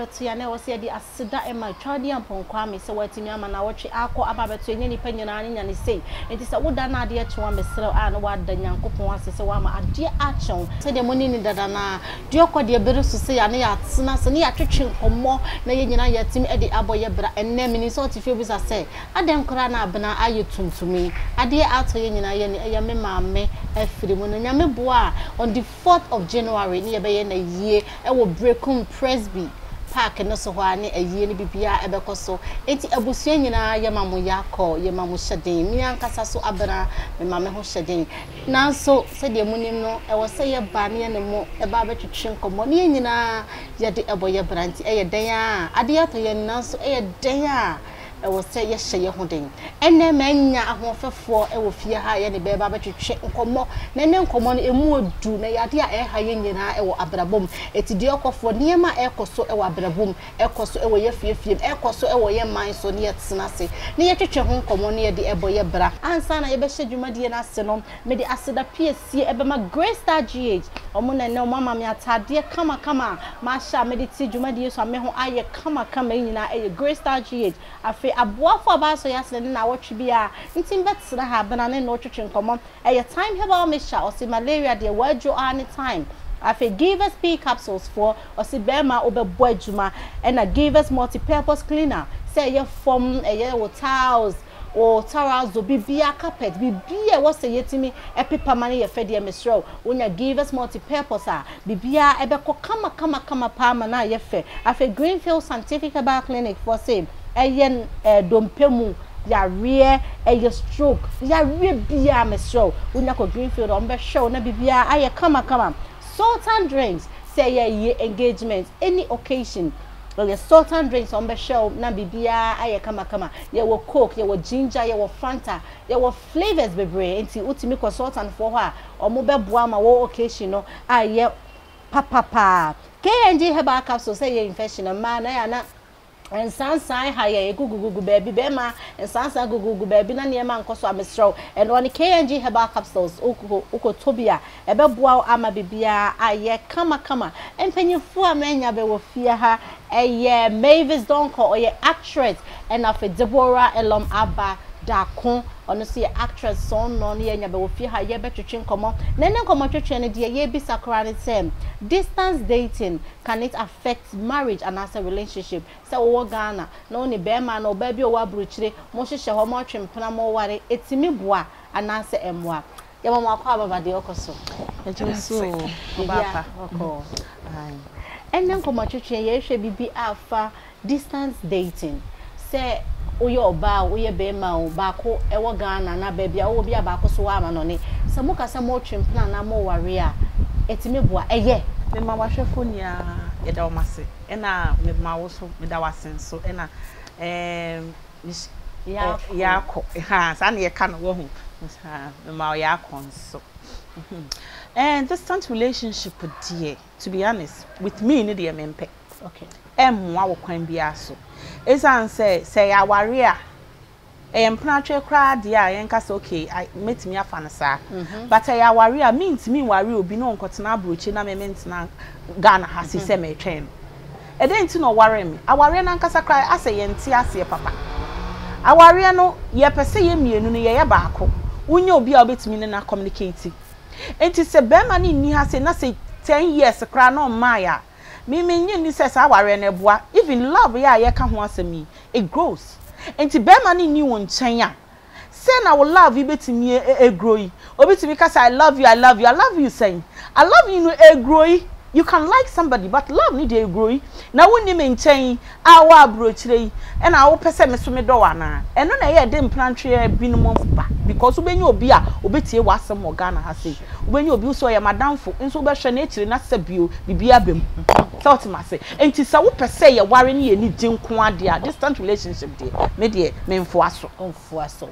beto ya na wo se de aseda e ma twade amponkwa me se watimi ama na wotwe akọ aba beto enye nipa nyina anya ne sei enti se woda na ade echewa mesere a na wada nyankopon ase se wa ma ade achon se de moni ni dada na de okọ de bere so se ya na ya tsena se ne ya twetwe nkomo na ye nyina ya timi e de aboye bra enne mini so ti febu sa se adem kra na abena aye tuntumi ade ato ye nyina ye ne ya me maame afiri mu no nyame boa on the 4th of January ni ye be ye na yie e wo Brekum Presby Park no so ho ani ayie ni bibia ebekoso enti abusua nyina ye mamu yakọ ye mamu hyeden mi ankasa so abena me mame ho hyeden nanso se de munim no e wo se ye ba ne ne mo e ba betwetwe nkomo ne nyina ye de eboye branti e ye den a ade ato ye nanso e ye den a e wo se ye hye ho den enne manya ahofefo e wo fie ha ye ne be ba betwetwe nkomo na ne nkomo no emu odu na yade a e ha ye nyina e wo abrabom eti de okofo niema e koso e wo abrabom e koso e wo ye fiefiem e koso e wo ye man so ne yetena se ne ye twetwe ho nkomo ne ye de eboye bra ansa na ye be hye na se no me de aseda piesie e be ma Great Star GH omo na ne mama me atade kama ma sha me de ti dwumadie so me ho aye kama nyina e Great Star GH afi aboafo abaso yasle na wotwe bia ntim betra ha bana ne no twetwe nkomo e time herbal mixture or malaria de wadjo any time afi give us P capsules for or si bema obebo adwuma and give us multi-purpose cleaner say ye form ye towels or towels do bibia carpet bibia what say yetimi e paper money ye fede mesro wonya give us multi-purpose bibia ebeko kama pa na ye fe afi Greenfield Scientific Herbal Clinic for say eyen dompemu ya rie eye stroke ya rie bia mesro wonya ko Greenfield on be show na bibia aye kama Sultan drinks say ye engagement any occasion well Sultan drinks on be show na bibia aye kama ye wo coke ye wo ginger ye wo fanta ye wo flavors bebre enti utimi ko Sultan for ha omo be boa ma wo occasion no aye papa KNG herbal capsule say ye infection ma na ya na and sansan haye gugugu baby bema and sansan gugugu baby na niema nkoso amesro and one KNG herbal capsules uko tobia ebeboa ama bibia aye kama empanyefo amenya be wo fie ha eye Mavis Donko or ye actress and afi Deborah Elom Aba Dakon honestly actress son no ne nya be wo fie ha ye betwetwe nkomo na ne nkomo twetwe ne de ye bi sakra ne tem distance dating can it affect marriage and as a relationship so wo Ghana no ne be ma no ba bi o wa bruchire mo hyehye ho mo twempena mo ware etimi boa anase emwa ye mo akwa baba de okoso ejeso baba oko enne nkomo twetwe ye hwe bibi afa distance dating say oyo oba oye be ma o ba ko ewo Ghana na ba bia wo bia ba ko so wa ma no ne se mo ka se mo twempena na mo ware a etimi boa eye me ma wahwefo nia ye da o mase e na me ma wo so me da wasen so e na ya ko ha sa na ye ka no wo hu ha me ma ya ko so and distant relationship dear to be honest with me ni de mempe okay emwa wo kwan bia so esan say ya ware a empratwe kra de a yenkasa okay I metimi afa no sa but ya ware a me ware obi no nkotena abrochi na me mentena Ghana ha si se me twen e dey nti no ware me aware na nkasa kra ase ye nti ase papa aware no ye pese ye mienu no ye baako unya obi a obetimi na communicate enti se be ma ni ha se na se 10 years kra no maya me ni se sa aware na boa even love ya ye ka ho asemi it grows enti be ma ni won nchen a say na wo love you betimi e grow obetimi ka say I love you saying I love you no e grow you can like somebody but love need e grow na woni me nchen awa abrochire e na wo pese me so me do wa na eno na ye de mplantwe binom ba because ubenya obi a obetie wasem Ghana ha say ubenya obi so ye madamfo nso be hwe na ekire na sabio bibia bem so otimase enti sa wo pese ye ware ne ye ni dinko ade a distant relationship de me de me mfo aso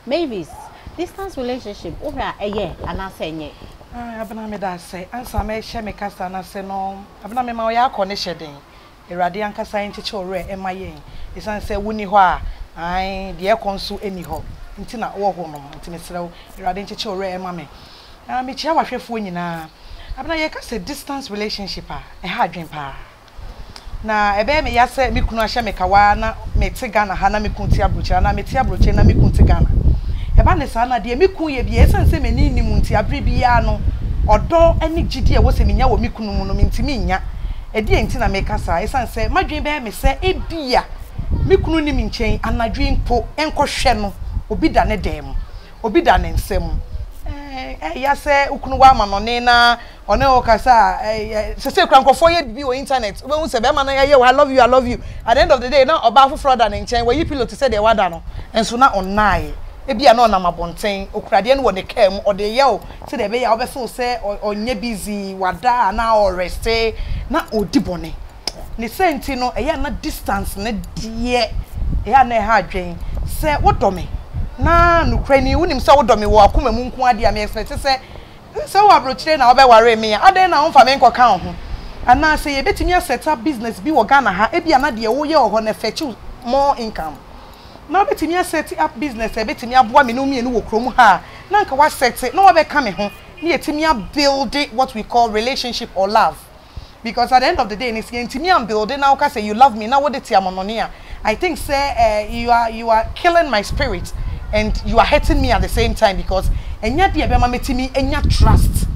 Mavis distance relationship ora eye anase enye Abena me da say ansa me hye me kasa na se no abena me ma o ya akọ ne hyeden Erade ankasa ncheche ore ema yen isan se wuni ho a ai de ekonso eni ho nti na wo ho no nti mesrew Erade ncheche ore ema me me chia wahwefo nyina abena ye ka se distance relationship a e ha adwen pa na ebe me ya se me kunu ahye me kawa na me te Ghana ha na me kunti abroche na me te abroche na me kunti Ghana eba ne sa na de me kun ye bia esan se me ni ni munti abre bia no odo ani gidi e wo se me nya wo me kunu mu no me ntimi nya e de enti na me kasa esan se madwen be me se ebia me kunu ni me nchen anadwen po enkohwe no obi da ne dem obi da ne nsem ya se ukunu wa ma no ne na one o kasa se krankofo ye bi o internet we hu se be ma na ye I love you at the end of the day na oba foforo da ne nchen we yi pillow to say de wada no enso na onai e bia na na mabonten okurade no wo ne kam o de ye o se de be ya obe feel say onye busy wada na o rest na odi bone ne senti no e ya na distance ne die e ya na ha adwen se wodome na nukrani wonim se wodome wo akoma mu nko ade a me expect se wo abrochire na obe ware me aden na wonfa me nko ka ho ana se ye betimi set up business bi wo Ghana ha e bia na de wo ye ho na fetch more income na betimi set up business e betimi aboa me no mie no wo krom ha na nka wa set na wo be ka me ho na yetimi build what we call relationship or love. Because at the end of the day, it's intimi and building now. Say you love me now. What it's your I think say you are killing my spirit, and you are hurting me at the same time because enya dia be ma metimi enya trust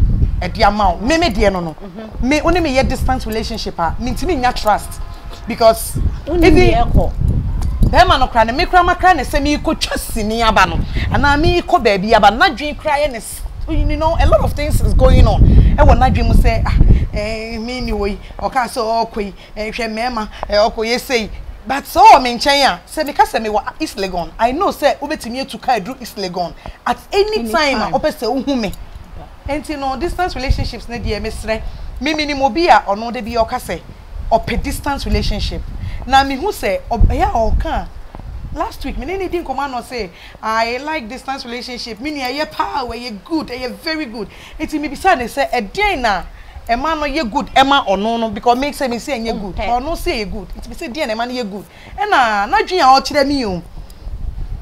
e dia ma me dia no me only me distance relationship me intimi enya trust because Deɛ Eko be ma no kra ne me kra makra ne se me ko twasini aba no ana me ko ba bi aba na dwen kra ye ne you know a lot of things is going on e wona dwen mu say me ni wo oka so okoi hwe mema okoye say but so me nchen ya say me ka say me wa East Legon I know say obetimi etuka edru East Legon at any time opese uhu me enti no distance relationships na dey mesre me minimum bi a ono de bi oka say ope distance relationship na me hu say ya oka last week me didn't come and say I like distance relationship me ye power ye good ye very good enti me bisa dey say e dey na Emma no ye good Emma or no because make say me say ye good or no say ye good it be say dey na Emma ye good e na dwen a o kire me o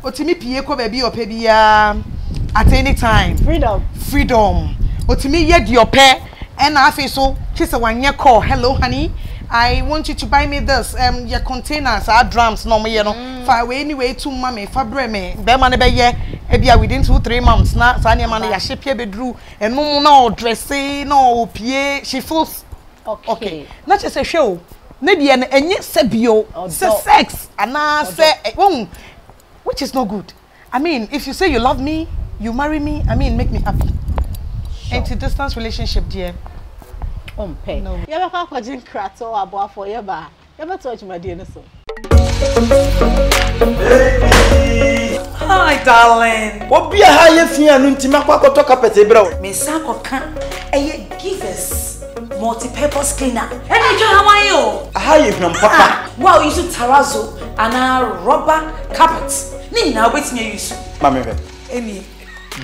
otimi pie ko ba bi opa bia at any time freedom otimi ye di opa e na afi so chise wanye call hello honey I want you to buy me this your containers our drums no me no fa we anyway to mama fa bre me be ma ne be ye e bia within 2-3 months na sa ne ma na ya shepie bedru enum na o dressing na o pie she feels okay na che se hwe o na dia na enye sebio se sex ana se which is not good. I mean if you say you love me you marry me I mean make me happy. Into distance relationship dear Ompe. No. You ever call Jin Krato abo for you ba? You ever touch my dear so? Hi darling. What be a high fear and intimate talk up at the bro? Miss Sako can a givers multi-purpose cleaner. And how are you? How you from Papa? Well, you should terrazzo and a rubber carpet. Nina, wait near you. Mammy, Amy.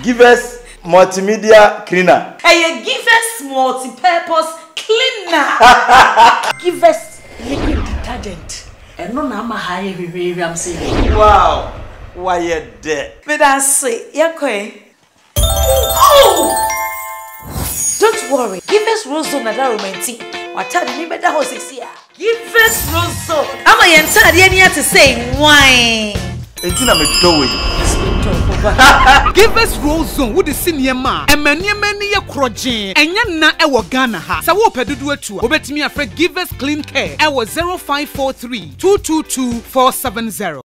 Givers multimedia cleaner. A givers multi-purpose cleaner. Givers liquid detergent. And no nama high baby I'm saying. Wow. Why you dead? But I say, oh! Don't worry. Givers Rosso na da romantic. What tell me better how 6 years. Givers Rosso. I'm a yansa the any to say wine. Etina me do it. Give us Rozo with the senior ma. And many ye crojin. And yan na ewa Ghana ha. Sa wo pedudu etu. Obet me afre give us clean care. Ewa 0543 222 470.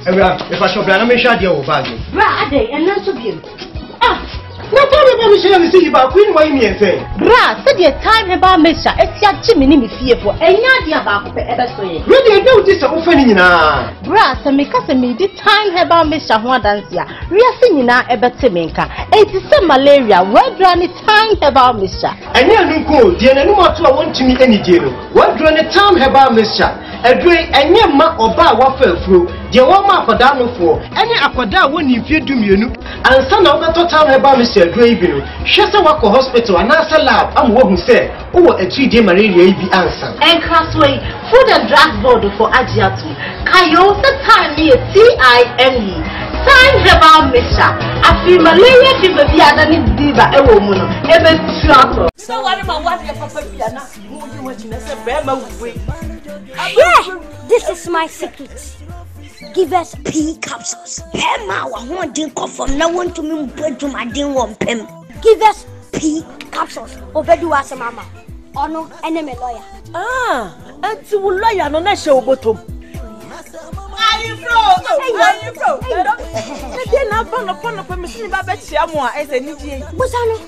If I shop, I'm sure you will buy. Bra ade and not to be. No problem, I'm see you about Queen. Why me and say? Bra said your time about Mesha. It's your Jimmy me fearful. And ya about ever so. Really, I know this offending now. Bra sa me kase me di time about Mesha ho dance ya. Riase nyina ebete menka. Enti se malaria word run time about Mesha. And you no go, the no more to want to me any jail. Word run time about Mesha. Edwe enye ma oba wa fafuro de wo ma akoda no fo enye akoda wo ni fie dumienu ansa na obeto time heba me se edwe ibi no hwe se wako hospital anasa lab am wo hu se wo atudi malaria ibi ansa en crossway food and drug board for agiatu kayo se time me TIME time herbal mixture. Afi malaria fever bi adani diva ewo mu no. Ebe trato. So what about what your papa be na? Mu you na say be ma we. Yeah, this is my secret. Give us P capsules. Emma, I want to come from now on to me to my din one pem. Give us P capsules. Obedu as a mama. Oh no, enemy lawyer. Ah, anti wo lawyer no na she obotom. Are you bro? Are you bro? Me dey na pon me sin ba be chia mo a ese ni die. Bosano.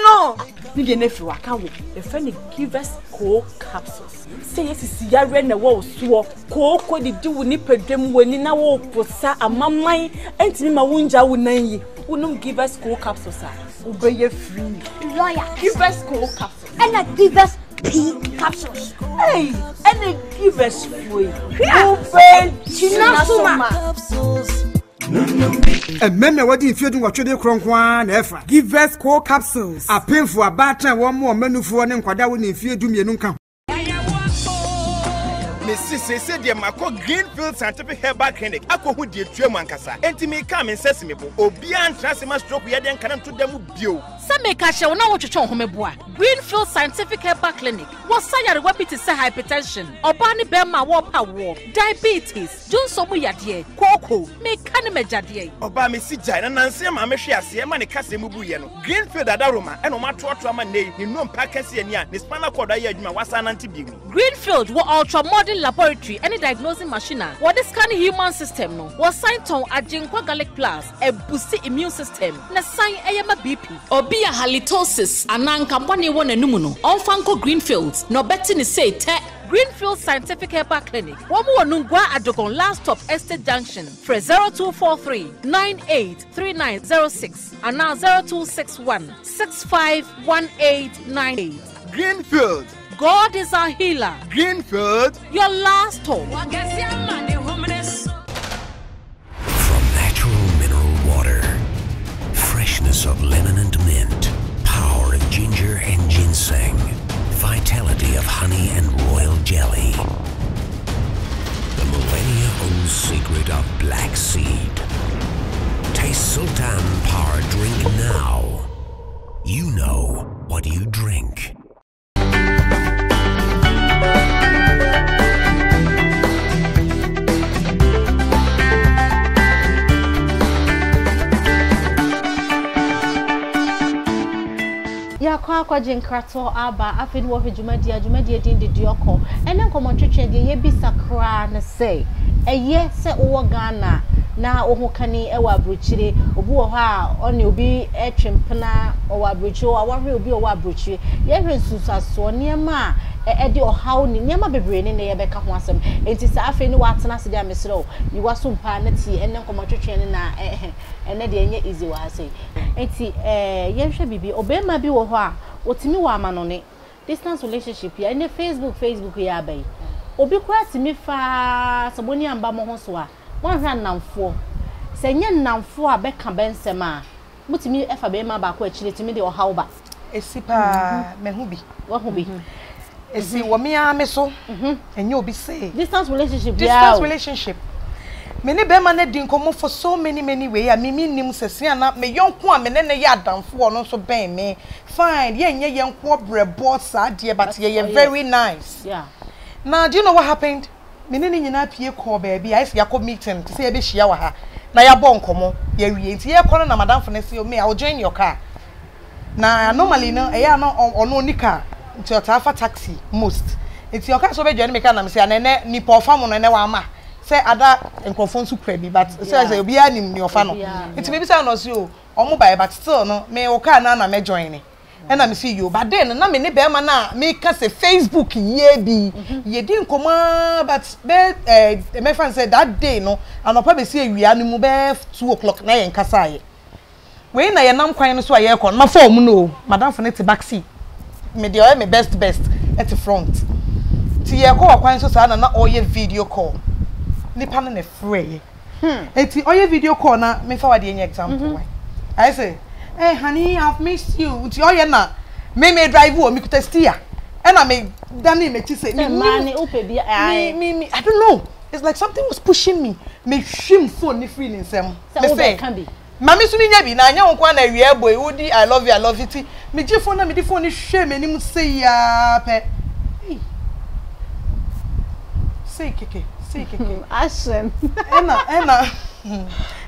No. We dey na fi waka wo. The friend give us cold capsules. Say yes is yare na wo so. Ko di di wo ni pedwem wani na wo posa amaman antimi ma wunja wo nan yi. Wonum give us cold capsules a. Obey free. Lawyer. Give us cold capsules. And I give us P capsules. Hey, and they give us free. Obey Chinasuma. And men what if you do what you do cronkwan ever. Give us core capsules. A painful about one more menu for an quada when if you do me no come. Mrs. said the Mako Greenfield Scientific Herbal Clinic. I go with the Trumancasa. And to me come in sesame. Obian Transima stroke we then can to them bio. Some make a show now what you show home boy. Greenfield Scientific Herbal Clinic. Was say weapon to say hypertension. Or Barney Bema war, diabetes, John Somu Yadie, Coco, make Canimajadie. Oba Missy Jana Nancy Mameshia, Siamani Casimubuyano. Greenfield Adaroma, and Omatua Trauma name, you know Pacassia, the Spana Corda Yadma was an anti. Greenfield were ultra modern laboratory any diagnosing machine what this kind of human system no was signed on a Jinkwa Garlic Plus a boosty immune system na sign AMA BP obi a halitosis anan kampani won enum no onfanko Greenfield no betting is say te Greenfield Scientific Herbal Clinic one more nungwa adogon last stop Estate Junction for 0243 983906 and now 0261 651898 Greenfield. God is our healer. Greenfield. Your last hope. From natural mineral water, freshness of lemon and mint, power of ginger and ginseng, vitality of honey and royal jelly, the millennia-old secret of black seed. Taste Sultan Power Drink now. You know what you drink. Ya kwa jinkrato aba afin wo hwedwumadie din de dioko ene nkomotwetwe de ye bisakra na say eye se wo Ghana na ohu kani e wa abrochire obi wo ha oni obi etwempena o wa abrochire o awahwe obi o wa abrochire ye hwensusaso niema e de ohaw ni niema bebre ne ne ye beka ho asem enti sa afin ni watena se de amesero yi waso mpa na ti ene nkomotwetwe ne na ene de enye easy wa say enti ye hwe bibi obema bi wo ho a otimi wa amanone distance relationship ya ene Facebook ya bai obi kwa timi fa saboni amba mo ho so a wan hwa namfo se nye namfo a beka bensem a mutimi efa be ma ba ko akire timi de ohaw ba esipa mehubi wahubi esi wo me ameso enye obi say distance relationship many bema na din komo for so many way ya mimi nim sese na me yonko a me ne ya adamfo no so ben me fine ye nye yenko brebo sa de but ye very nice yeah now do you know what happened me ne nyina pie call baby I see yakọ meeting to say be hia wa ha na ya bon komo ye wie nti ye kono na madam for na say me I will join your car na normally no e ya no ono nika nti otafa taxi most nti your car so be join me car na me say na ne ni perform no ne wa ma say ada enkrofon su kwa bi but say obi anim ni ofa no nti me bi say no so omo buy but still no me o car na me join ni and I see you but then na me ne be ma na me ka say Facebook ye bi ye di nkoma but be me fan say that day no anopa be see awia ni mu be 2 o'clock na ye nkasa ye we na ye nam kwan no so aye kon ma form no madam for net back seat me dey me best at the front ti ye ko kwan so sa na oye video call nipa na free eti oye video call na me fa wade any example I say hey honey I've missed you ti oye na me drive wo me kuta steer and I me dani me ti say me money ope bi me I don't know It's like something was pushing me. Me shim phone ni feeling sem. Me say can be. Mami su mi nya bi na anya won kwa na wie boy wodi I love you ti. Me je phone na me di phone ni hwe me nim say ya pe. Say keke. Ashen.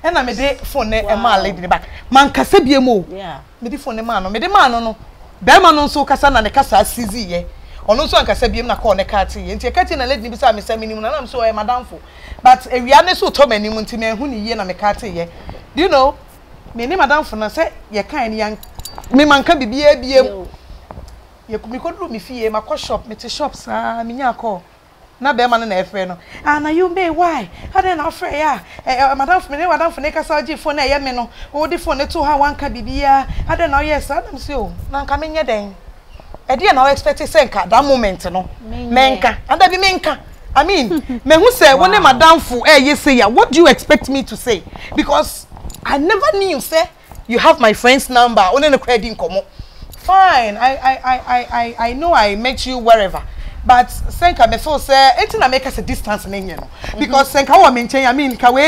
Ena me de phone e ma lady ni back. Man kasa bie mo. Yeah. Me di phone ma no. Me de ma no. Be ma no so kasa na ne kasa sizi ye. Ono so ankasa biem na call ne kati ye. Nti e kati na lady ni bi sa me say minim na am so e madam fo. But ewia ne so to manim nti me hu ni ye na me kati ye. Do you know? Me ni madam fo na say ye kan ni yan me manka bibia biem. Ye ku mi ko do mi fie ma ko shop me te shop sa me nya call. Na be ma na efe no na you be why how dey na ofre ya madam for ne kasa oji phone na ye me no o di phone to ha wanka bibia how dey na yes adam say o na nka menye den e dey na expect say nka that moment no menka and that be menka I mean me who say when madam for ye say ya what do you expect me to say because I never knew say you have my friend's number only no credit komo fine I know I met you wherever. But senka me feel say anything that make us a distance in no because senka wa menchen I mean ka we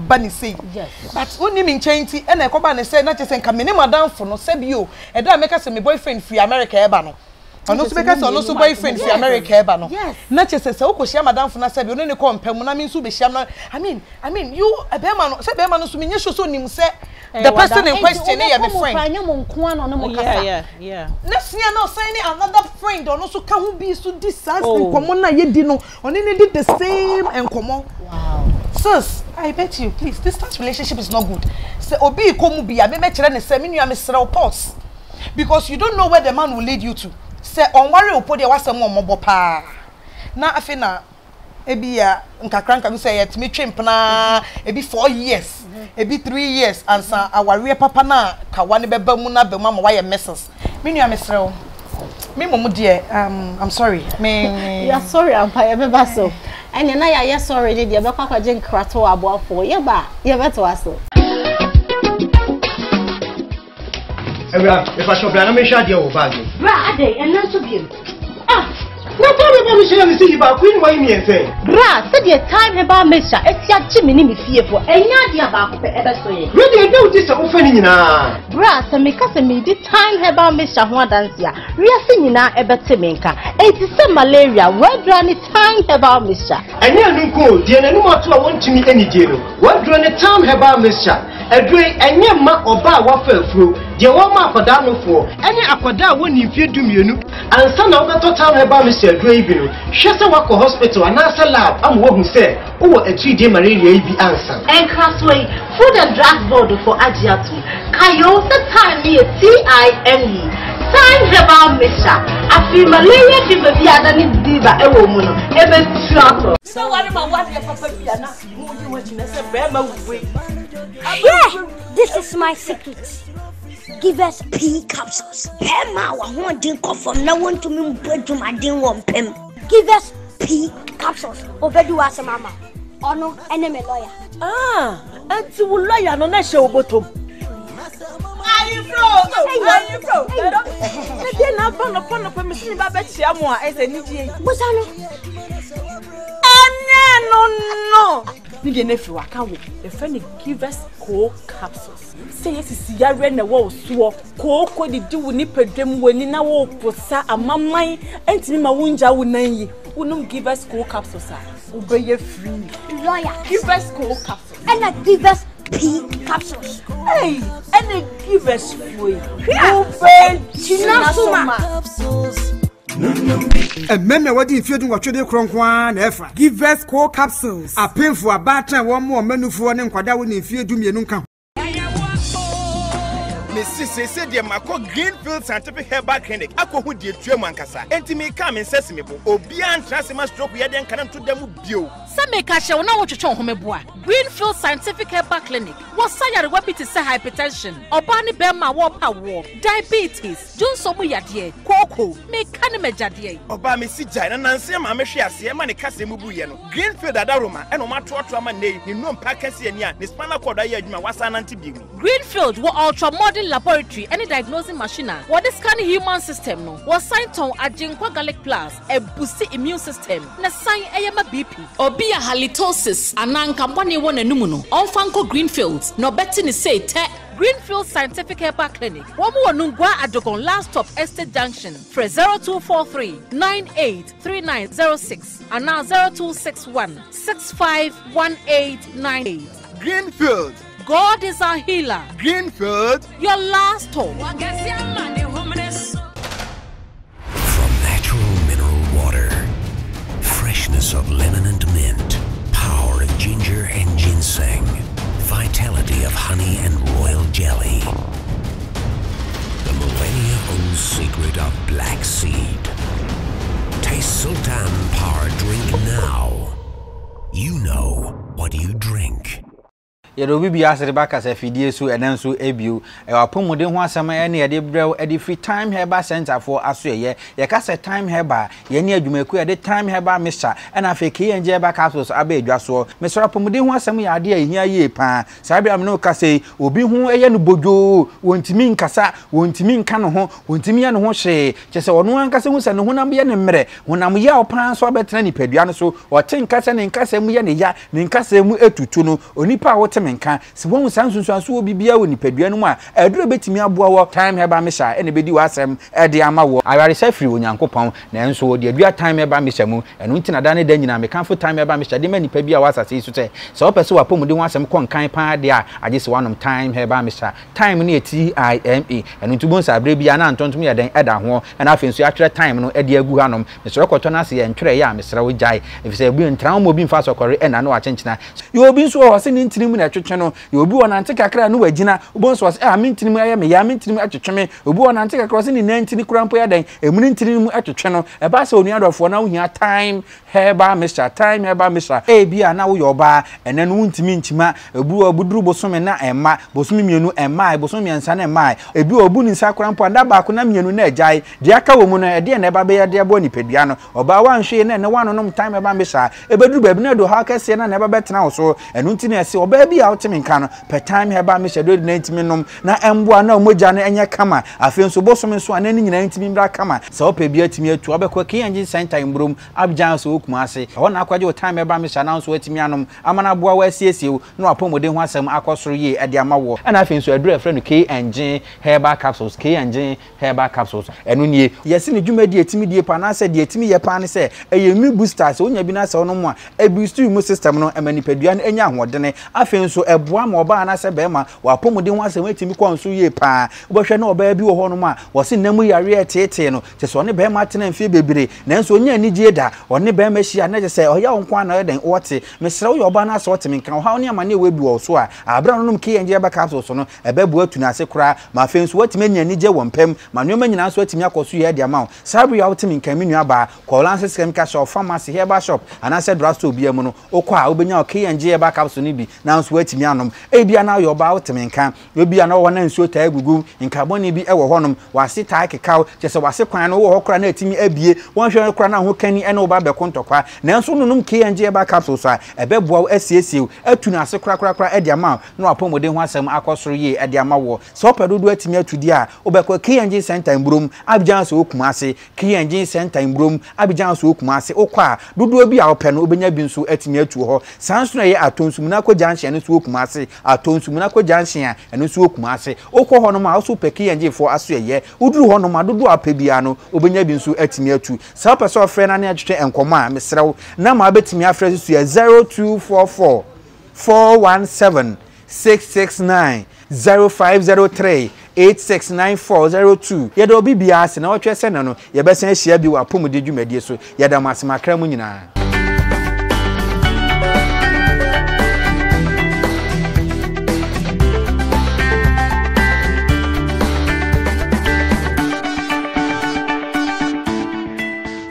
bani say yes but only menchen ti e na ekoba ne say na che senka me ne madam for no say bio e da make us me boyfriend free America e ba no ono so make us ono so boyfriend free America e ba no na che say wo ko share madam for na say bio ne ko mpam na me so be share no I mean you e be ma no say be ma no so me nyesho so nim say the person in question is my friend. Yeah. Next year, no signing another friend, or also can who be so disaster. Common, you didn't only did the same and common. Wow. Sis, I bet you, please, distance relationship is not good. Say, Obi, come be, I may make a semi, you are pause because you don't know where the man will lead you to. Say, on worry, or put there was some more mobile pa. Now, I feel ebi ya nkakranka bi say yet me twempna ebi 4 years ebi 3 years ansa aware papa na kawa ne beba mu na be mama why messes me nua mesrew me momu de I'm sorry me you are sorry am pa beba so ene na ya sorry de be kwa kwaje nkrato aboafo ye ba ye beto aso Ebra if I shop na me sha de o bag Bra ade ena so biem no problem me share me see ba queen why me say bra said the time about mesha etia jimi ni me fie fo enya dia ba ko pe ebe so ye really dey do this o fa ni nyina bra se me ka se me di time about mesha ho dance ya wiase nyina ebe te me nka eti se malaria wadra ni time about mesha enya nu ko die na nu mato a wontimi anije no wadra ni time about mesha edwe enye ma oba wa fa afuro die wo ma akoda no fo enye akoda woni fie dumienu ansa na obeto time about mesha edwe ibi no hwese wako hospital anasa lab am wo hu se wo atide malaria ibi ansa Encrasway Food and Drug Board for Ajiatu kayo se time ni TIME time about mesha afi malaria fever bi adani diva ewo mu no ebe trato so what ma what your papa bia na mo di wati na se be ma wuwe Yeah, this is my secret. Give us P capsules. Emma, I want to come from now on to me to my ding one pim. Give us P capsules. Overdo as a mama. Oh no, enemy lawyer. Auntie will lawyer no na show bottom. Are you bro? They na pon permission ba be chia mo a ese ni die. Bosano. No. Ni de na fi waka wo. The friend give us cold capsules. Say yes is yare na wo so. Ko di wu ni pedwem wani na wo posa amaman entimi ma wunja wo nan yi. Wonum give us cold capsules a. Obeye free. Lawyer. Give us cold capsules. And I give us P capsules. Hey, and they give us free. And men what if you do what you do cronkwan efa. Give us core capsules. A painful about time one more menu for an kwada when if you do me nunca. Mrs. said the Mako Greenfield Scientific Herbal Clinic. Ako hu die tue mankasa. Enti me ka me nsese me bo. Obi an transema stroke ya den kana to dem bio. Sa me ka hye wona wo twetwe ho meboa. Greenfield Scientific Herbal Clinic. Was sayare wabi te say hypertension. Oba ne be ma wo pa wo. Diabetes. Junso mu yade. Koko. Me ka ne majade. Oba me si jai na nanse ma me hwe ase ma ne kase mu buye no. Greenfield adaroma e no mato ama nei. Ni no mpa kase ani a. Ni spinal cord aye adwuma wasa nante bi. Greenfield wo ultra modern laboratory any diagnosing machine what this kind of human system no was signed on ajinkwa garlic plus a boost immune system na sign ayama BP Obi a halitosis ananka bone won anum no. Onfanko Greenfields no beti ni say te Greenfield Scientific Herbal Clinic. Womu onungwa adogon last stop Estate Junction. For 0243-983906 and now 0261-651898. Greenfield. God is our healer. Greenfield. Your last hope. From natural mineral water, freshness of lemon and mint, power of ginger and ginseng, vitality of honey and royal jelly. The millennia-old secret of black seed. Taste Sultan Power drink now. You know what you drink. Yerobi bia serebaka se fidie so enenso ebio e wapomode ho asema ene ye de brew e de free time herbal center for aso ye ka se time herbal ye ne adwumaku ye de time herbal mixture ena afi KNG herbal capsules aba edwa so mesora pomode ho asema ya de ahia ye pa sa bia me no ka se obi ho eye no bojo wontimi nkasa wontimi nka no ho wontimi ye no ho hye kyese ono ankasa hu se no honam ye ne mmere honam ya opan so abetena ni padua no so wote nkasa ne nkasa mu ye ne ya ne nkasa mu etutu no onipa wote menka si won sansunsu aso obi bia woni padua no mu a eduro betimi aboa wo time heba mesha ene bedi wasem ede ama wo aware safri onyankopon na enso wo de adua time heba mesha mu enu ntina da ne da nyina mekanfo time heba mesha de mani pa bia wasase so te se wo pese wapomudi wasem konkan pa de a agese wanom time heba mesha time ne TIME enu tubon sa abre bia na ntontom ye den eda ho na afensu atwere time no ede agu hanom mesoro kwoto na se ye ntwere ya mesra wo jai efise ebu ntran mo bi mfa so kore ena na wa chenchina yo obi nso ho se ni ntinimu na twetwe yo obi wona nte kakra na wagina obonso was amintinimu aye me ya amintinimu atwetwe obi wona nte kakra se ni nantini kurampo ya dan emuni ntinimu atwetwe no e ba se onu adofo na wohia time heba mixture time heba mixture e bia na wo yoba ene no ntimi ntima ebu obuduru bosome na ema bosome mienu ema bosome miensa na ema ebi obu ni nsa kurampo anda ba ko na mienu na ajai de aka wo mu no e de na eba be ya de abo nipadua no oba wanhwe na wanonom time heba mixture ebeduru babi na do ha kase na eba betena wo so enu ntini ese oba bi a otimi nka no per time heba mixture do na ntimi nom na emboa na omoja na enye kama afi nso bosome so anani nyina ntimi mbra kama se opa bi atimi atu obekwa KNG center mbrom abjan so okumase ona akwaje o time heba mixture na nso atimi anom amana boa wa asiesie no apomode ho asem akosoro ye ade amawo na afi nso aduru afre no KNG herbal capsules KNG herbal capsules enu nie yesi ne dwuma di etimi die pa na se die etimi ye pa ne se eyemi boosters onya bi na se ono mo a ebistu mu system no emanipadua no enya hodene afi nso eboa ma oba na se be ma wapomode ho asem etimi kwa nso ye pa obehwe na oba bi wo ho no ma wose namu yare etete no te so ne be ma tena mfie bebere na nso onya anigye da one be ma hia na je se oya wonkwa na eden wote mesre wo oba na se wote menka wo ha one amane we bi wo so a abra no nom KNG ba capsules no ebe bu atu na se kura ma fe nso wote menya anigye wo mpem ma no menya nso atimi akoso ye de ama sabu ya wote menka menu aba Kolanse Chemical Shop Pharmacy Herbal Shop anase drugstore bi amu no okwa obenya KNG ba capsule ni bi na nso atimi anom ebia na yo ba wote menka ebia na wo na nso ta egugu nkaboni bi ewo honom wase ta kekaw kyese wase kwan no wo hokora na atimi abie wonhwe kora na ho kani ene oba be kontokwa na nso nunum KNG ba capsule so a ebeboa asiesie atu na ase kra edi ama no apomode ho asem akosoro ye edi ama wo so opedodo atimi atudi a obekwa KNG center mbrom abjan so okumase KNG center mbrom abjan so okumase okwa dodo bi a ope no obenya bi nso atimi atu ho sanso na ye atonsumuna ko junction so okumase atonsumuna ko junction a eno so okumase okwo ho no ma so pe KNG for aso ye uduru ho no ma dodo apebia no obenya bi nso atimi atu sa person frɛ na ne atwetwe enkomo a mesrew na ma betimi afrɛ so ye 0244 417 669 0503 869402 yeda obi bia ase na otwe se na no ye besen ahia bi wa pomode dwumadie so yeda masemakra mu nyina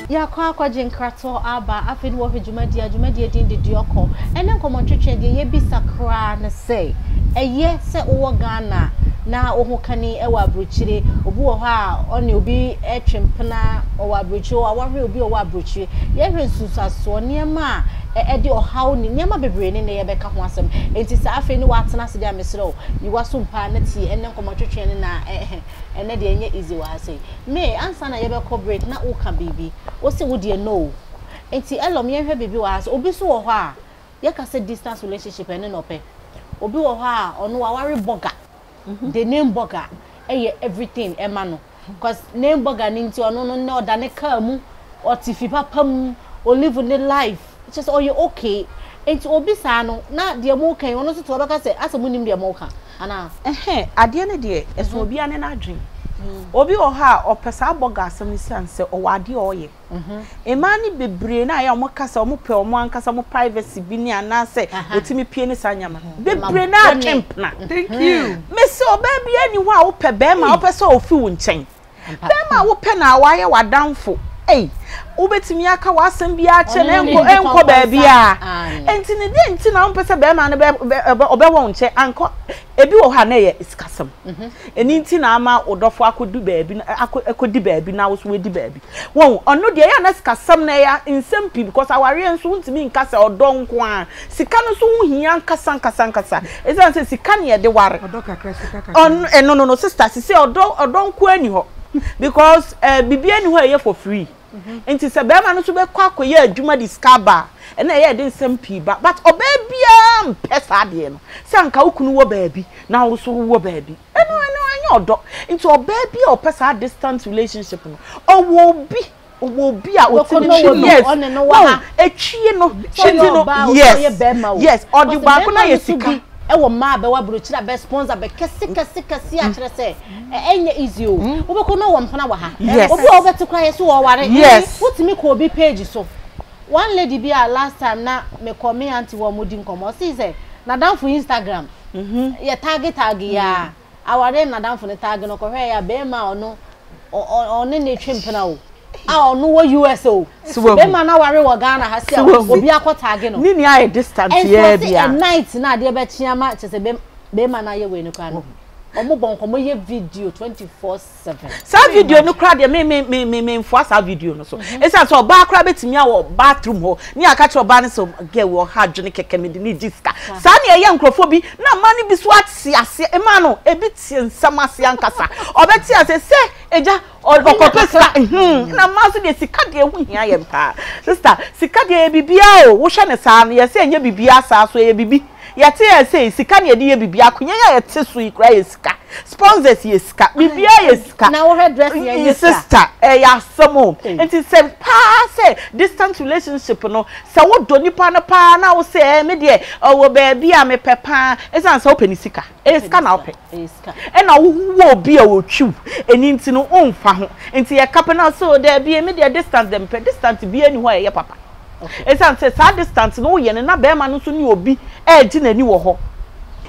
ya kwa jinkrato aba afin wo dwumadie din de dioko ene nkomotwetwe de ye bisakra na say eye se wo Ghana na ohu kani ewa abrochire obi wo ha oni obi etwempena owa abrochire awahwe obi owa abrochire ye hwensusaso niema edi ohaw ni niema bebre ne ye beka ho asem enti sa afi ni watena se dia mesro ni waso mpa na ti ene nkomotwetwe ne na ene de enye easy wa say me ansa na ye be break na uka bibi o se wo de no enti elom ye hwe bibi wa so obi so wo ho a ye ka say distance relationship ene no pe obi wo ho a ono wa ware burger the name burger everything ema no because name burger ni nti ono no na oda ne ka mu o ti fi papa mu o live the life it's just you okay enti obi sa no na de mo kan ono so to baka say asamu nim de mo kan ana ade ne de eso obi ane na adwen obi wo ha opesa burger asem si anse o wade oye emani bebre na ya omokasa omope omo ankasa mo privacy bi ni anase otimi pie ni sanyama bebre na tempna thank you mesi obabi ani ho a wo pe be ma wo pese ofi wo nchen be ma wo pe na waye wadanfo ubetimi aka wasem bia che na enko ba bia enti ne de enti na mpese be ma ne be obewo nche anko ebi wo ha na ye iskasem eni enti na ama odofo akodu ba bi akodi ba bi na wo so wedi ba bi won ono de ya na iskasem na ya insempi because aware enso ntimi nkasa odonko a sika no so hu hia nkasa ezi say sika ne ye de ware odokakra sika kakra no sister say odonko ani ho because bibia ni ho ye for free enti se be ma no so be kwa akoye adwuma di skaba na ye de nsem ba but obabia mpesa de no se anka ukunu wo baabi na wo so wo baabi eno anya odo enti obabia opesa distant relationship no owo bi a otimi yes no etwie no chiti no yes odi ba ko na ye sika ewo ma be wa brochira be sponsor be kesi a kire se enye easy o wo be ko no wo mpana wa ha obi o be tikra yeso wo ware wutimi ko obi page so one lady be last time na me come auntie wo modi nkomo see say na down for Instagram ye tag ya aware na down for ne tag no ko hwe ya be ma ono ne twempena o no wo USO be ma na ware wo Ghana ha se obi akotage no ni aye distance here bia night na de be chiama chese be ma na ye we ni kwa no omo bonko ye video 24/7 sa video no kra de me mfo sa video no so esa so ba kra betimi a wo bathroom ho ni aka che oba ne so ge wo ha dwene keke me de ni diska sa ne ye nkrofo bi na ma ni bi so ase e ma no e bi tie nsam ase ankasa obeti ase se eja okopesa na ma so de sika de hu hia ye mpa sister sika de bibia o wo hwe ne sa no ye se enye bibia sa so ye bibi yate ya say sika ne de ye bibia akunya ya yete so ikra ye sika sponsors ye sika bibia ye sika na wo dress ye sister ya samo enti say pa say distant relationship no say wo do nipa na pa na wo say me de wo ba bia me pepa esan say opani sika sika na ope sika e na wo bia wo twu eni nti no onfa ho enti ye kapena so de bia me de distant dem pe distant bia ni ho ye papa esan say sa distance no ye na be ma no so ni obi ji nani wo ho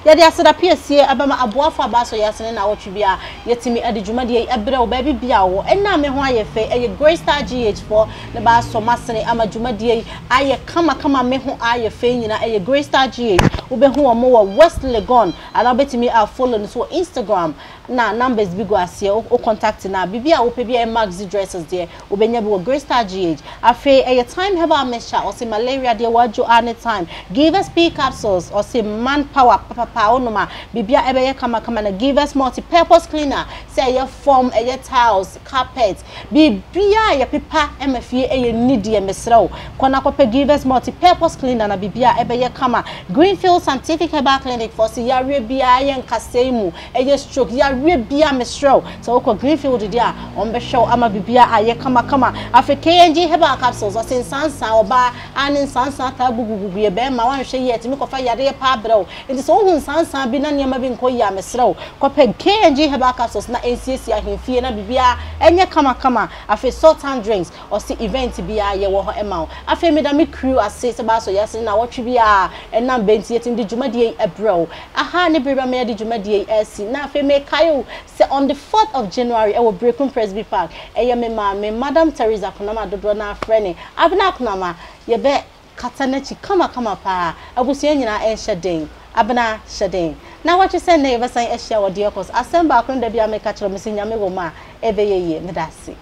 ya de aseda piesie abama aboafo abaso yasene na wotwe bia yetimi adijuma de ebre wo ba bibia wo ena me ho ayefe eye Great Star GH4 ne ba so masene amadjuma de aye kama me ho ayefe nyina eye Great Star GH wo be ho mo wo West Legon ala betimi a follow no so Instagram na numbers bi go ase o contact na bibia wo pe bia maxi dresses de wo benya bi wo Great Star GH afi eye time heba mesha o se malaria de wajo anytime give us P capsules o se manpower papa onoma bibia ebeye kama na give us multi-purpose cleaner say your foam your tiles carpet bibia ya pipa emafie eye nidi emesrew kona kope give us multi-purpose cleaner na bibia ebeye kama Greenfield Scientific Herbal Clinic for si yare bia ye nkasemu eye stroke yare bia mesrew so ko Greenfield dia on be show ama bibia aye kama afi KNG Herbal capsules o sensansa oba anin sansa ta gugugu ye be ma wan hwe ye timi kofa yare pa brew it so sansan bi na niam bi nko ya mesrew kope KNG Herbal capsules na NCC ahemfie na bibia enye kama afi salt and drinks or see event bia ye wo ho ema afi me da me crew ase se ba so yase na wotwe bia enam benti yetim di dwumadie ebrew aha ne beba me di dwumadie esi na afi me kayo se on the 4th of January e wo Brekum Presby Park eye me ma me Madam Teresa Kunama dodo na frene Abena Kunama ye be katanachi kama pa abusuye nyina enhyeden Abena Shading. Now what you say never say a share with Deɛ Eko. Assemble akron da bia make catch me sin nyame wo ma ebeye me da se.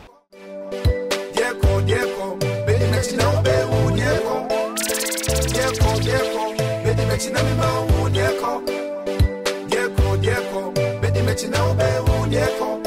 Deɛ Eko, bedi mechi na wo be wo Deɛ Eko. Deɛ Eko, bedi mechi na me ma wo Deɛ Eko. Deɛ Eko, bedi mechi na wo be wo Deɛ Eko.